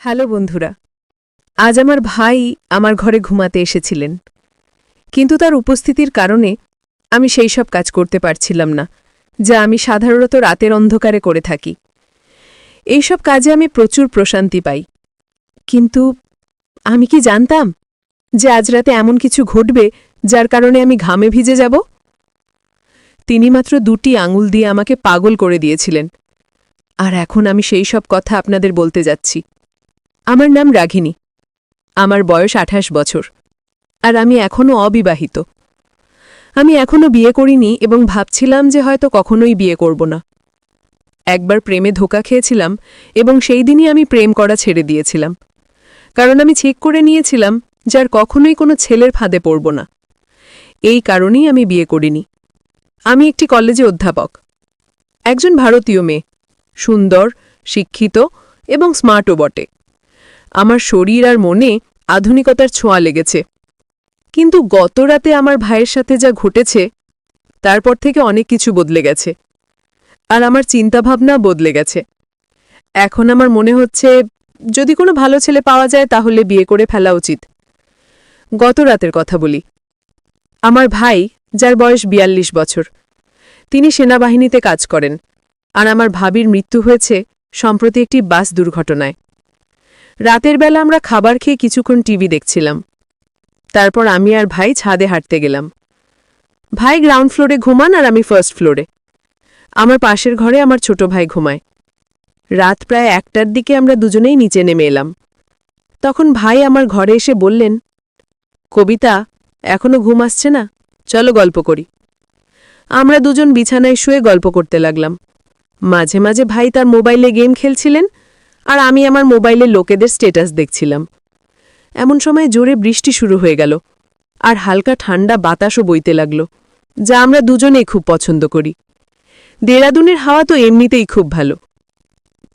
Hello বন্ধুরা, আজ আমার ভাই আমার ঘরে ঘুমাতে এসেছিলেন, কিন্তু তার উপস্থিতির কারণে আমি সেই সব কাজ করতে পারছিলাম না যা আমি সাধারণত রাতের অন্ধকারে করে থাকি। এইসব কাজে আমি প্রচুর প্রশান্তি পাই, কিন্তু আমি কি জানতাম যে আজ রাতে এমন কিছু ঘটবে যার কারণে আমি ঘামে ভিজে যাব? তিনি মাত্র 2টি আঙুল দিয়ে আমাকে পাগল করে দিয়েছিলেন, আর এখন আমি সেই সব কথা আপনাদের বলতে যাচ্ছি। আমার নাম রাঘিনী, আমার বয়স 28 বছর, আর আমি এখনও অবিবাহিত। আমি এখনও বিয়ে করিনি এবং ভাবছিলাম যে হয়তো কখনোই বিয়ে করব না। একবার প্রেমে ধোঁকা খেয়েছিলাম এবং সেই দিনই আমি প্রেম করা ছেড়ে দিয়েছিলাম, কারণ আমি ঠিক করে নিয়েছিলাম যে আর কখনোই কোনো ছেলের ফাঁদে পড়ব না। এই কারণেই আমি বিয়ে করিনি। আমি একটি কলেজে অধ্যাপক, একজন ভারতীয় মেয়ে, সুন্দর, শিক্ষিত এবং স্মার্টও বটে। আমার শরীর আর মনে আধুনিকতার ছোঁয়া লেগেছে, কিন্তু গত রাতে আমার ভাইয়ের সাথে যা ঘটেছে তারপর থেকে অনেক কিছু বদলে গেছে, আর আমার চিন্তাভাবনা বদলে গেছে। এখন আমার মনে হচ্ছে যদি কোনো ভালো ছেলে পাওয়া যায় তাহলে বিয়ে করে ফেলা উচিত। গত রাতের কথা বলি। আমার ভাই, যার বয়স 42 বছর, তিনি সেনাবাহিনীতে কাজ করেন, আর আমার ভাবির মৃত্যু হয়েছে সম্প্রতি একটি বাস দুর্ঘটনায়। রাতের বেলা আমরা খাবার খেয়ে কিছুক্ষণ টিভি দেখছিলাম। তারপর আমি আর ভাই ছাদে হাঁটতে গেলাম। ভাই গ্রাউন্ড ফ্লোরে ঘুমান আর আমি ফার্স্ট ফ্লোরে। আমার পাশের ঘরে আমার ছোট ভাই ঘুমায়। রাত প্রায় 1টার দিকে আমরা দুজনেই নিচে নেমে এলাম। তখন ভাই আমার ঘরে এসে বললেন, কবিতা, এখনো ঘুম আসছে না? চলো গল্প করি। আমরা দুজন বিছানায় শুয়ে গল্প করতে লাগলাম। মাঝে মাঝে ভাই তার মোবাইলে গেম খেলছিলেন, আর আমি আমার মোবাইলে লোকেদের স্ট্যাটাস দেখছিলাম। এমন সময় জোরে বৃষ্টি শুরু হয়ে গেল, আর হালকা ঠান্ডা বাতাসও বইতে লাগল, যা আমরা দুজনেই খুব পছন্দ করি। দেরাদুনের হাওয়া তো এমনিতেই খুব ভালো।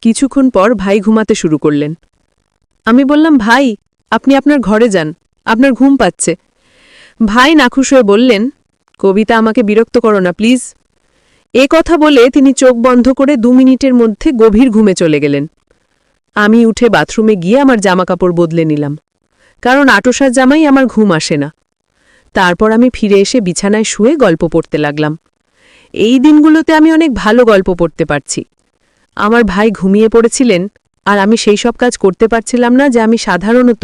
কিছুক্ষণ পর ভাই ঘুমাতে শুরু করলেন। আমি বললাম, ভাই, আপনি আপনার ঘরে যান, আপনার ঘুম পাচ্ছে। ভাই নাখুশ হয়ে বললেন, কবিতা, আমাকে বিরক্ত করো না প্লিজ। এ কথা বলে তিনি চোখ বন্ধ করে 2 মিনিটের মধ্যে গভীর ঘুমে চলে গেলেন। আমি উঠে বাথরুমে গিয়ে আমার জামাকাপড় বদলে নিলাম, কারণ আটোসার জামাই আমার ঘুম আসে না। তারপর আমি ফিরে এসে বিছানায় শুয়ে গল্প পড়তে লাগলাম। এই দিনগুলোতে আমি অনেক ভালো গল্প পড়তে পারছি। আমার ভাই ঘুমিয়ে পড়েছিলেন, আর আমি সেই সব কাজ করতে পারছিলাম না যা আমি সাধারণত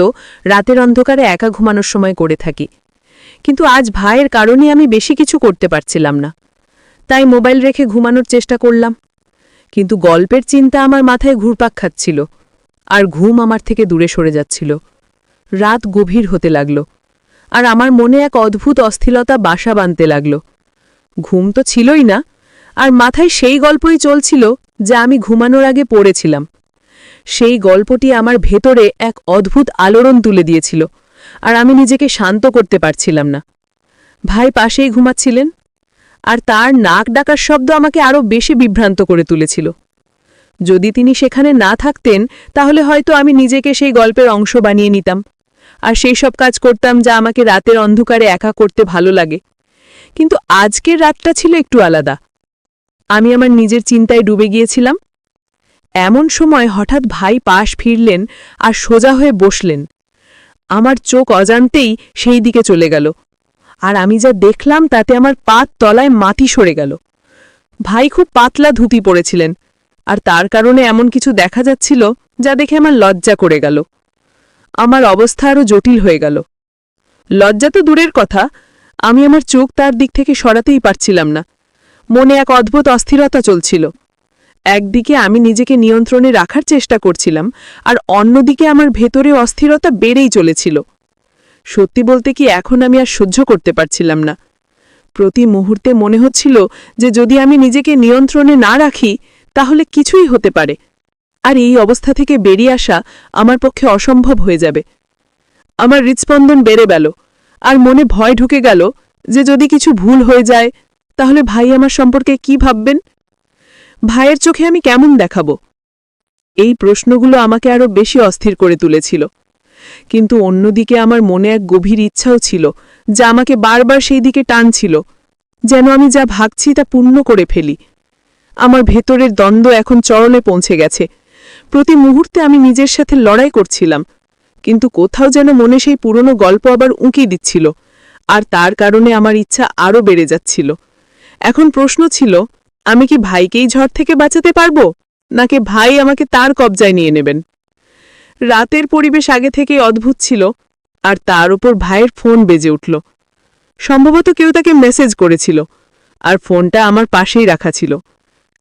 রাতের অন্ধকারে একা ঘুমানোর সময় করে থাকি। কিন্তু আজ ভাইয়ের কারণে আমি বেশি কিছু করতে পারছিলাম না, তাই মোবাইল রেখে ঘুমানোর চেষ্টা করলাম। কিন্তু গল্পের চিন্তা আমার মাথায় ঘুরপাক খাচ্ছিল, আর ঘুম আমার থেকে দূরে সরে যাচ্ছিল। রাত গভীর হতে লাগল, আর আমার মনে এক অদ্ভুত অস্থিরতা বাসা বাঁধতে লাগল। ঘুম তো ছিলই না, আর মাথায় সেই গল্পই চলছিল যা আমি ঘুমানোর আগে পড়েছিলাম। সেই গল্পটি আমার ভেতরে এক অদ্ভুত আলোড়ন তুলে দিয়েছিল, আর আমি নিজেকে শান্ত করতে পারছিলাম না। ভাই পাশেই ঘুমাচ্ছিলেন, আর তার নাক ডাকার শব্দ আমাকে আরও বেশি বিভ্রান্ত করে তুলেছিল। যদি তিনি সেখানে না থাকতেন তাহলে হয়তো আমি নিজেকে সেই গল্পের অংশ বানিয়ে নিতাম, আর সেই সব কাজ করতাম যা আমাকে রাতের অন্ধকারে একা করতে ভালো লাগে। কিন্তু আজকের রাতটা ছিল একটু আলাদা। আমি আমার নিজের চিন্তায় ডুবে গিয়েছিলাম। এমন সময় হঠাৎ ভাই পাশ ফিরলেন আর সোজা হয়ে বসলেন। আমার চোখ অজান্তেই সেই দিকে চলে গেল, আর আমি যা দেখলাম তাতে আমার পাত তলায় মাটি সরে গেল। ভাই খুব পাতলা ধুতি পরেছিলেন, আর তার কারণে এমন কিছু দেখা যাচ্ছিল যা দেখে আমার লজ্জা করে গেল। আমার অবস্থা আরও জটিল হয়ে গেল। লজ্জা তো দূরের কথা, আমি আমার চোখ তার দিক থেকে সরাতেই পারছিলাম না। মনে এক অদ্ভুত অস্থিরতা চলছিল। একদিকে আমি নিজেকে নিয়ন্ত্রণে রাখার চেষ্টা করছিলাম, আর অন্যদিকে আমার ভেতরে অস্থিরতা বেড়েই চলেছিল। সত্যি বলতে কি, এখন আমি আর সহ্য করতে পারছিলাম না। প্রতি মুহূর্তে মনে হচ্ছিল যে যদি আমি নিজেকে নিয়ন্ত্রণে না রাখি তাহলে কিছুই হতে পারে, আর এই অবস্থা থেকে বেরিয়ে আসা আমার পক্ষে অসম্ভব হয়ে যাবে। আমার হৃৎস্পন্দন বেড়ে গেল, আর মনে ভয় ঢুকে গেল যে যদি কিছু ভুল হয়ে যায় তাহলে ভাই আমার সম্পর্কে কি ভাববেন, ভাইয়ের চোখে আমি কেমন দেখাব। এই প্রশ্নগুলো আমাকে আরও বেশি অস্থির করে তুলেছিল। কিন্তু অন্যদিকে আমার মনে এক গভীর ইচ্ছাও ছিল যা আমাকে বারবার সেই দিকে টানছিল, যেন আমি যা ভাবছি তা পূর্ণ করে ফেলি। আমার ভেতরের দ্বন্দ্ব এখন চরমে পৌঁছে গেছে। প্রতি মুহূর্তে আমি নিজের সাথে লড়াই করছিলাম, কিন্তু কোথাও যেন মনে সেই পুরনো গল্প আবার উঁকি দিচ্ছিল, আর তার কারণে আমার ইচ্ছা আরও বেড়ে যাচ্ছিল। এখন প্রশ্ন ছিল, আমি কি ভাইকেই ঝড় থেকে বাঁচাতে পারব, নাকি ভাই আমাকে তার কবজায় নিয়ে নেবেন? রাতের পরিবেশ আগে থেকেই অদ্ভুত ছিল, আর তার উপর ভাইয়ের ফোন বেজে উঠল। সম্ভবত কেউ তাকে মেসেজ করেছিল, আর ফোনটা আমার পাশেই রাখা ছিল,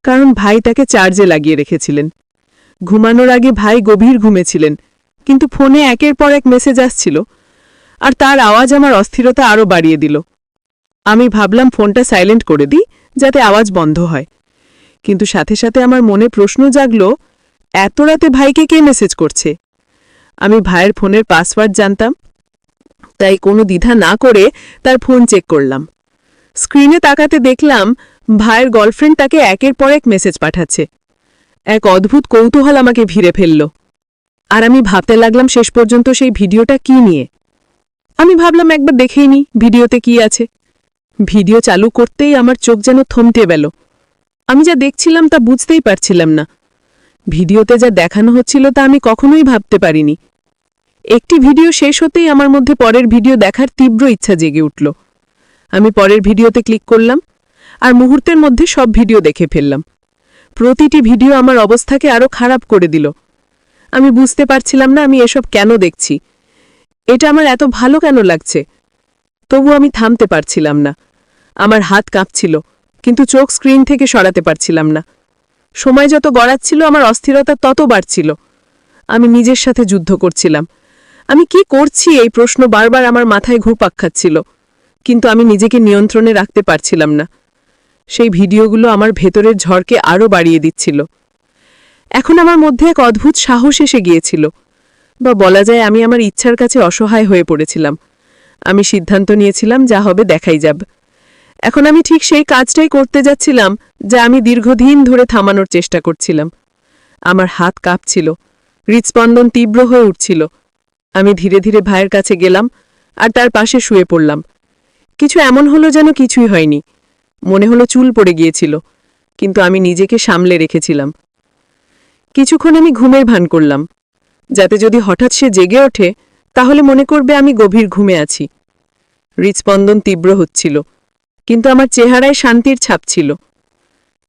কারণ ভাই তাকে চার্জে লাগিয়ে রেখেছিলেন। ঘুমানোর আগে ভাই গভীর ঘুমেছিলেন, কিন্তু ফোনে একের পর এক মেসেজ আসছিল, আর তার আওয়াজ আমার অস্থিরতা আরও বাড়িয়ে দিল। আমি ভাবলাম ফোনটা সাইলেন্ট করে দিই, যাতে আওয়াজ বন্ধ হয়। কিন্তু সাথে সাথে আমার মনে প্রশ্ন জাগল, এত রাতে ভাইকে কে মেসেজ করছে? আমি ভাইয়ের ফোনের পাসওয়ার্ড জানতাম, তাই কোনো দ্বিধা না করে তার ফোন চেক করলাম। স্ক্রিনে তাকাতে দেখলাম ভাইয়ের গার্লফ্রেন্ড তাকে একের পর এক মেসেজ পাঠাচ্ছে। এক অদ্ভুত কৌতূহল আমাকে ঘিরে ফেলল, আর আমি ভাবতে লাগলাম শেষ পর্যন্ত সেই ভিডিওটা কি নিয়ে। আমি ভাবলাম একবার দেখেই নি ভিডিওতে কি আছে। ভিডিও চালু করতেই আমার চোখ যেন থমকে গেল। আমি যা দেখছিলাম তা বুঝতেই পারছিলাম না। ভিডিওতে যা দেখানো হচ্ছিল তা আমি কখনোই ভাবতে পারিনি। একটি ভিডিও শেষ হতেই আমার মধ্যে পরের ভিডিও দেখার তীব্র ইচ্ছা জেগে উঠল। আমি পরের ভিডিওতে ক্লিক করলাম, আর মুহূর্তের মধ্যে সব ভিডিও দেখে ফেললাম। প্রতিটি ভিডিও আমার অবস্থাকে আরও খারাপ করে দিল। আমি বুঝতে পারছিলাম না আমি এসব কেন দেখছি, এটা আমার এত ভালো কেন লাগছে। তবু আমি থামতে পারছিলাম না। আমার হাত কাঁপছিল, কিন্তু চোখ স্ক্রিন থেকে সরাতে পারছিলাম না। সময় যত গড়াচ্ছিল আমার অস্থিরতা তত বাড়ছিল। আমি নিজের সাথে যুদ্ধ করছিলাম। আমি কি করছি এই প্রশ্ন বারবার আমার মাথায় ঘুরপাক খাচ্ছিল, কিন্তু আমি নিজেকে নিয়ন্ত্রণে রাখতে পারছিলাম না। সেই ভিডিওগুলো আমার ভেতরের ঝড়কে আরও বাড়িয়ে দিচ্ছিল। এখন আমার মধ্যে এক অদ্ভুত সাহস এসে গিয়েছিল, বা বলা যায় আমি আমার ইচ্ছার কাছে অসহায় হয়ে পড়েছিলাম। আমি সিদ্ধান্ত নিয়েছিলাম যা হবে দেখাই যাবে। এখন আমি ঠিক সেই কাজটাই করতে যাচ্ছিলাম যা আমি দীর্ঘদিন ধরে থামানোর চেষ্টা করছিলাম। আমার হাত কাঁপছিল, হৃৎস্পন্দন তীব্র হয়ে উঠছিল। আমি ধীরে ধীরে ভাইয়ের কাছে গেলাম, আর তার পাশে শুয়ে পড়লাম। কিছু এমন হলো যেন কিছুই হয়নি। মনে হলো চুল পড়ে গিয়েছিল, কিন্তু আমি নিজেকে সামলে রেখেছিলাম। কিছুক্ষণ আমি ঘুমের ভান করলাম, যাতে যদি হঠাৎ সে জেগে ওঠে তাহলে মনে করবে আমি গভীর ঘুমে আছি। হৃৎস্পন্দন তীব্র হচ্ছিল, কিন্তু আমার চেহারায় শান্তির ছাপ ছিল।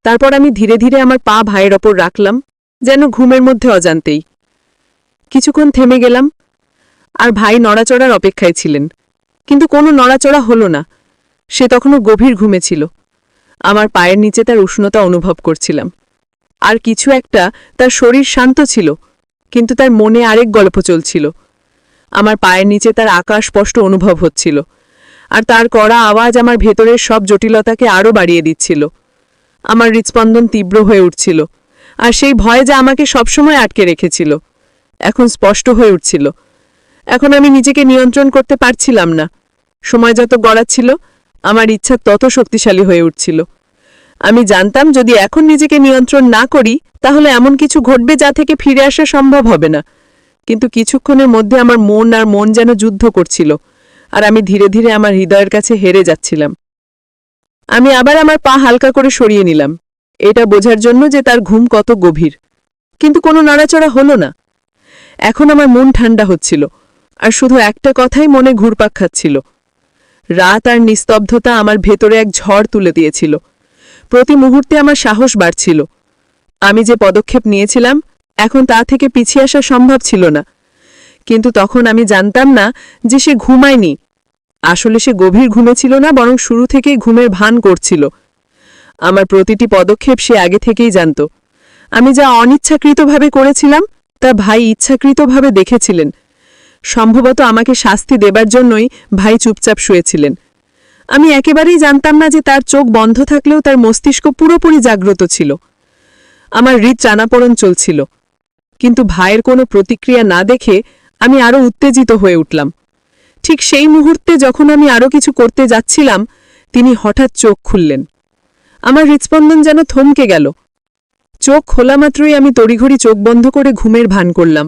তারপর আমি ধীরে ধীরে আমার পা ভাইয়ের ওপর রাখলাম, যেন ঘুমের মধ্যে অজান্তেই। কিছুক্ষণ থেমে গেলাম, আর ভাই নড়াচড়ার অপেক্ষায় ছিলেন, কিন্তু কোনো নড়াচড়া হলো না। সে তখনও গভীর ঘুমে ছিল। আমার পায়ের নিচে তার উষ্ণতা অনুভব করছিলাম। আর কিছু একটা, তার শরীর শান্ত ছিল, কিন্তু তার মনে আরেক গল্প চলছিল। আমার পায়ের নিচে তার আকাশ স্পষ্ট অনুভব হচ্ছিল, আর তার কড়া আওয়াজ আমার ভেতরের সব জটিলতাকে আরও বাড়িয়ে দিচ্ছিল। আমার হৃৎস্পন্দন তীব্র হয়ে উঠছিল, আর সেই ভয় যা আমাকে সবসময় আটকে রেখেছিল এখন স্পষ্ট হয়ে উঠছিল। এখন আমি নিজেকে নিয়ন্ত্রণ করতে পারছিলাম না। সময় যত গড়াচ্ছিল আমার ইচ্ছা তত শক্তিশালী হয়ে উঠছিল। আমি জানতাম যদি এখন নিজেকে নিয়ন্ত্রণ না করি তাহলে এমন কিছু ঘটবে যা থেকে ফিরে আসা সম্ভব হবে না। কিন্তু কিছুক্ষণের মধ্যে আমার মন যেন যুদ্ধ করছিল, আর আমি ধীরে ধীরে আমার হৃদয়ের কাছে হেরে যাচ্ছিলাম। আমি আবার আমার পা হালকা করে সরিয়ে নিলাম, এটা বোঝার জন্য যে তার ঘুম কত গভীর। কিন্তু কোনো নড়াচড়া হলো না। এখন আমার মন ঠান্ডা হচ্ছিল, আর শুধু একটা কথাই মনে ঘুরপাক খাচ্ছিল। রাত আর নিস্তব্ধতা আমার ভেতরে এক ঝড় তুলে দিয়েছিল। প্রতি মুহূর্তে আমার সাহস বাড়ছিল। আমি যে পদক্ষেপ নিয়েছিলাম এখন তা থেকে পিছিয়ে আসা সম্ভব ছিল না। কিন্তু তখন আমি জানতাম না যে সে ঘুমায়নি। আসলে সে গভীর ঘুমেছিল না, বরং শুরু থেকেই ঘুমের ভান করছিল। আমার প্রতিটি পদক্ষেপ সে আগে থেকেই জানত। আমি যা অনিচ্ছাকৃতভাবে করেছিলাম তা ভাই ইচ্ছাকৃতভাবে দেখেছিলেন। সম্ভবত আমাকে শাস্তি দেবার জন্যই ভাই চুপচাপ শুয়েছিলেন। আমি একেবারেই জানতাম না যে তার চোখ বন্ধ থাকলেও তার মস্তিষ্ক পুরোপুরি জাগ্রত ছিল। আমার হৃদ টানাপোড়েন চলছিল, কিন্তু ভাইয়ের কোনো প্রতিক্রিয়া না দেখে আমি আরও উত্তেজিত হয়ে উঠলাম। ঠিক সেই মুহূর্তে যখন আমি আরও কিছু করতে যাচ্ছিলাম, তিনি হঠাৎ চোখ খুললেন। আমার হৃৎস্পন্দন যেন থমকে গেল। চোখ খোলা মাত্রই আমি তড়িঘড়ি চোখ বন্ধ করে ঘুমের ভান করলাম,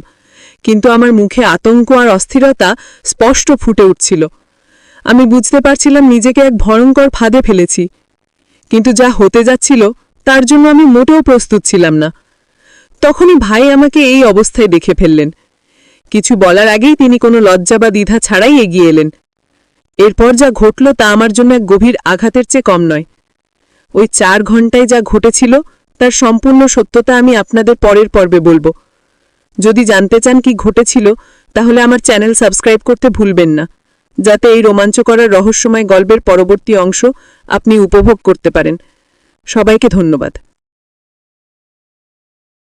কিন্তু আমার মুখে আতঙ্ক আর অস্থিরতা স্পষ্ট ফুটে উঠছিল। আমি বুঝতে পারছিলাম নিজেকে এক ভয়ঙ্কর ফাঁদে ফেলেছি, কিন্তু যা হতে যাচ্ছিল তার জন্য আমি মোটেও প্রস্তুত ছিলাম না। তখনই ভাই আমাকে এই অবস্থায় দেখে ফেললেন। কিছু বলার আগেই তিনি কোনো লজ্জা বা দ্বিধা ছাড়াই এগিয়ে এলেন। এরপর যা ঘটল তা আমার জন্য এক গভীর আঘাতের চেয়ে কম নয়। ওই 4 ঘন্টায় যা ঘটেছিল তার সম্পূর্ণ সত্যতা আমি আপনাদের পরের পর্বে বলবো। যদি জানতে চান কি ঘটেছিল তাহলে আমার চ্যানেল সাবস্ক্রাইব করতে ভুলবেন না, যাতে এই রোমাঞ্চকর রহস্যময় গল্পের পরবর্তী অংশ আপনি উপভোগ করতে পারেন। সবাইকে ধন্যবাদ।